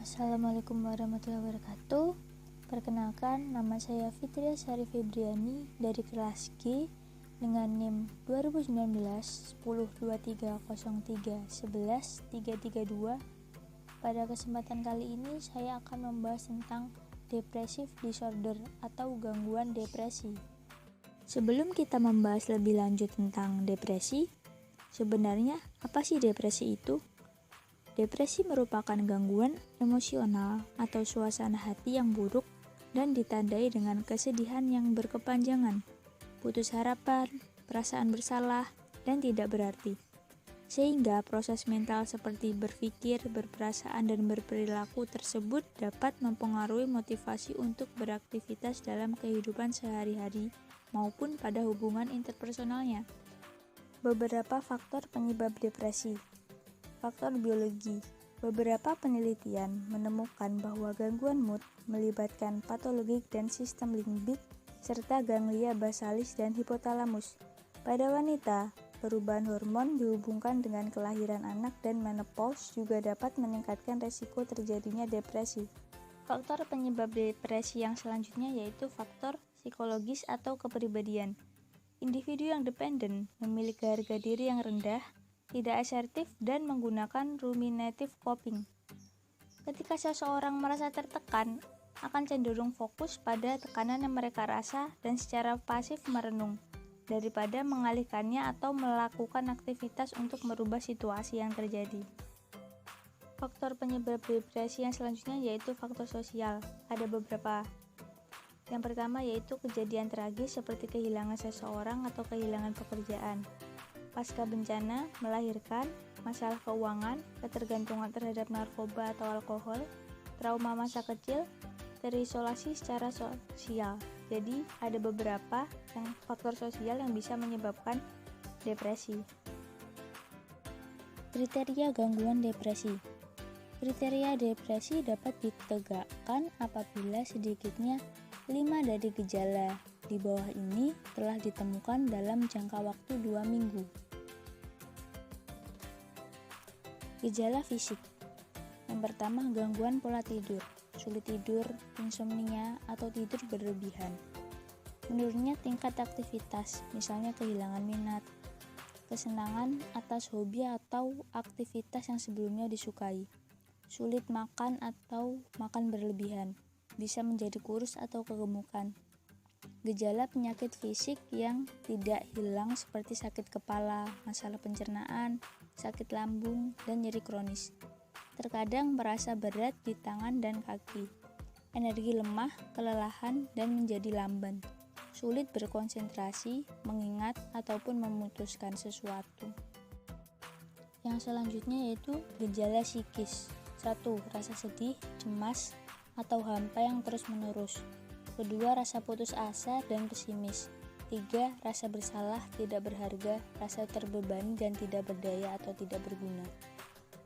Assalamualaikum warahmatullahi wabarakatuh. Perkenalkan, nama saya Fitria Sari Febriani dari kelas G dengan NIM 2019-102303-11-332. Pada kesempatan kali ini saya akan membahas tentang depressive disorder atau gangguan depresi. Sebelum kita membahas lebih lanjut tentang depresi, sebenarnya apa sih depresi itu? Depresi merupakan gangguan emosional atau suasana hati yang buruk dan ditandai dengan kesedihan yang berkepanjangan, putus harapan, perasaan bersalah, dan tidak berarti. Sehingga proses mental seperti berpikir, berperasaan, dan berperilaku tersebut dapat mempengaruhi motivasi untuk beraktivitas dalam kehidupan sehari-hari maupun pada hubungan interpersonalnya. Beberapa faktor penyebab depresi. Faktor biologi. Beberapa penelitian menemukan bahwa gangguan mood melibatkan patologik dan sistem limbik serta ganglia basalis dan hipotalamus. Pada wanita, perubahan hormon dihubungkan dengan kelahiran anak dan menopause juga dapat meningkatkan resiko terjadinya depresi. Faktor penyebab depresi yang selanjutnya yaitu faktor psikologis atau kepribadian. Individu yang dependen, memiliki harga diri yang rendah, tidak asertif, dan menggunakan ruminative coping. Ketika seseorang merasa tertekan, akan cenderung fokus pada tekanan yang mereka rasa dan secara pasif merenung, daripada mengalihkannya atau melakukan aktivitas untuk merubah situasi yang terjadi. Faktor penyebab depresi yang selanjutnya yaitu faktor sosial. Ada beberapa. Yang pertama yaitu kejadian tragis seperti kehilangan seseorang atau kehilangan pekerjaan. Pasca bencana, melahirkan, masalah keuangan, ketergantungan terhadap narkoba atau alkohol, trauma masa kecil, terisolasi secara sosial. Jadi, ada beberapa faktor sosial yang bisa menyebabkan depresi. Kriteria gangguan depresi. Kriteria depresi dapat ditegakkan apabila sedikitnya 5 dari gejala di bawah ini telah ditemukan dalam jangka waktu 2 minggu. Gejala fisik. Yang pertama, gangguan pola tidur, sulit tidur, insomnia, atau tidur berlebihan. Menurunnya tingkat aktivitas, misalnya kehilangan minat, kesenangan atas hobi atau aktivitas yang sebelumnya disukai. Sulit makan atau makan berlebihan, bisa menjadi kurus atau kegemukan. Gejala penyakit fisik yang tidak hilang seperti sakit kepala, masalah pencernaan, sakit lambung, dan nyeri kronis. Terkadang merasa berat di tangan dan kaki. Energi lemah, kelelahan, dan menjadi lamban. Sulit berkonsentrasi, mengingat, ataupun memutuskan sesuatu. Yang selanjutnya yaitu gejala psikis. 1. Rasa sedih, cemas, atau hampa yang terus-menerus. Kedua, rasa putus asa dan pesimis. 3. Rasa bersalah, tidak berharga, rasa terbebani dan tidak berdaya atau tidak berguna.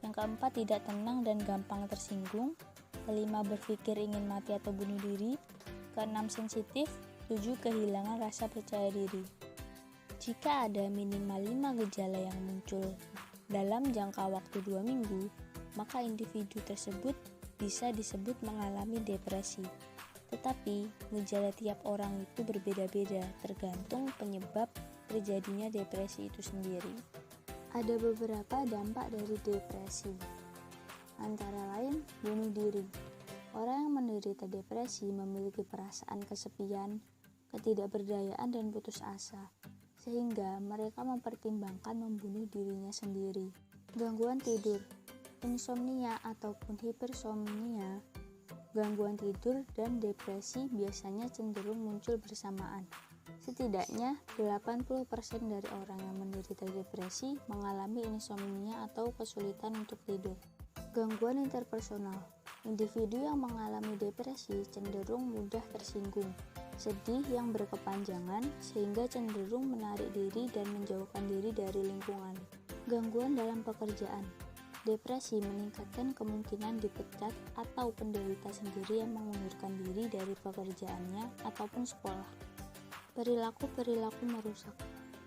Yang keempat, tidak tenang dan gampang tersinggung. Kelima, berpikir ingin mati atau bunuh diri. Keenam, sensitif. 7. Kehilangan rasa percaya diri. Jika ada minimal 5 gejala yang muncul dalam jangka waktu 2 minggu, maka individu tersebut bisa disebut mengalami depresi. Tetapi, gejala tiap orang itu berbeda-beda tergantung penyebab terjadinya depresi itu sendiri. Ada beberapa dampak dari depresi, antara lain bunuh diri. Orang yang menderita depresi memiliki perasaan kesepian, ketidakberdayaan, dan putus asa, sehingga mereka mempertimbangkan membunuh dirinya sendiri. Gangguan tidur, insomnia ataupun hipersomnia. Gangguan tidur dan depresi biasanya cenderung muncul bersamaan. Setidaknya 80% dari orang yang menderita depresi mengalami insomnia atau kesulitan untuk tidur. Gangguan interpersonal. Individu yang mengalami depresi cenderung mudah tersinggung, sedih yang berkepanjangan sehingga cenderung menarik diri dan menjauhkan diri dari lingkungan. Gangguan dalam pekerjaan. Depresi meningkatkan kemungkinan dipecat atau penderita sendiri yang mengundurkan diri dari pekerjaannya ataupun sekolah. Perilaku-perilaku merusak.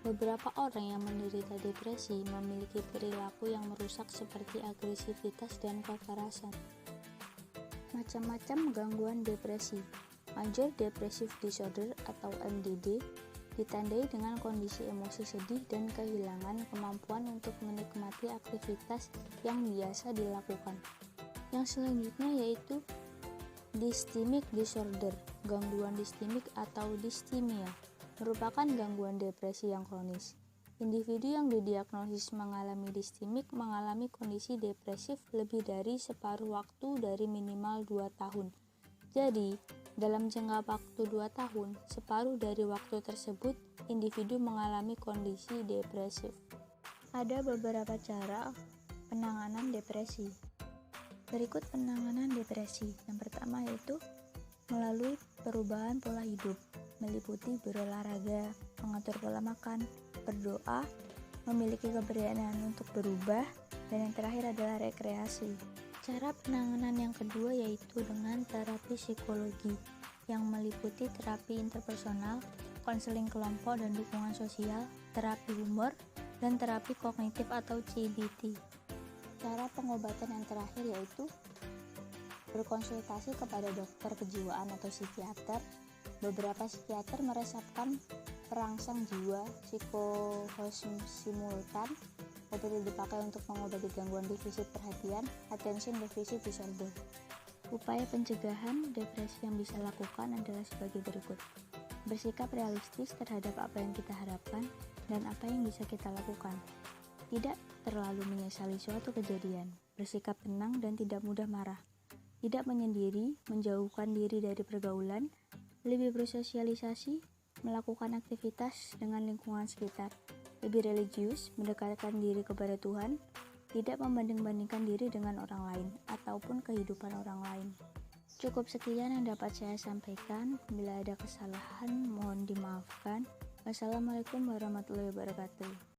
Beberapa orang yang menderita depresi memiliki perilaku yang merusak seperti agresivitas dan kekerasan. Macam-macam gangguan depresi. Major Depressive Disorder atau MDD ditandai dengan kondisi emosi sedih dan kehilangan kemampuan untuk menikmati aktivitas yang biasa dilakukan. Yang selanjutnya yaitu Dysthymic Disorder. Gangguan distimik atau distimia merupakan gangguan depresi yang kronis. Individu yang didiagnosis mengalami distimik mengalami kondisi depresif lebih dari separuh waktu dari minimal 2 tahun. Jadi, dalam jangka waktu 2 tahun, separuh dari waktu tersebut, individu mengalami kondisi depresif. Ada beberapa cara penanganan depresi. Berikut penanganan depresi. Yang pertama yaitu melalui perubahan pola hidup, meliputi berolahraga, mengatur pola makan, berdoa, memiliki keberanian untuk berubah, dan yang terakhir adalah rekreasi. Cara penanganan yang kedua yaitu dengan terapi psikologi yang meliputi terapi interpersonal, konseling kelompok dan dukungan sosial, terapi humor, dan terapi kognitif atau CBT. Cara pengobatan yang terakhir yaitu berkonsultasi kepada dokter kejiwaan atau psikiater. Beberapa psikiater meresepkan perangsang jiwa psikosimultan dapat dipakai untuk mengobati gangguan defisit perhatian, attention deficit disorder. Upaya pencegahan depresi yang bisa lakukan adalah sebagai berikut. Bersikap realistis terhadap apa yang kita harapkan dan apa yang bisa kita lakukan. Tidak terlalu menyesali suatu kejadian. Bersikap tenang dan tidak mudah marah. Tidak menyendiri, menjauhkan diri dari pergaulan, lebih bersosialisasi, melakukan aktivitas dengan lingkungan sekitar, lebih religius, mendekatkan diri kepada Tuhan, tidak membanding-bandingkan diri dengan orang lain, ataupun kehidupan orang lain. Cukup sekian yang dapat saya sampaikan. Bila ada kesalahan, mohon dimaafkan. Wassalamualaikum warahmatullahi wabarakatuh.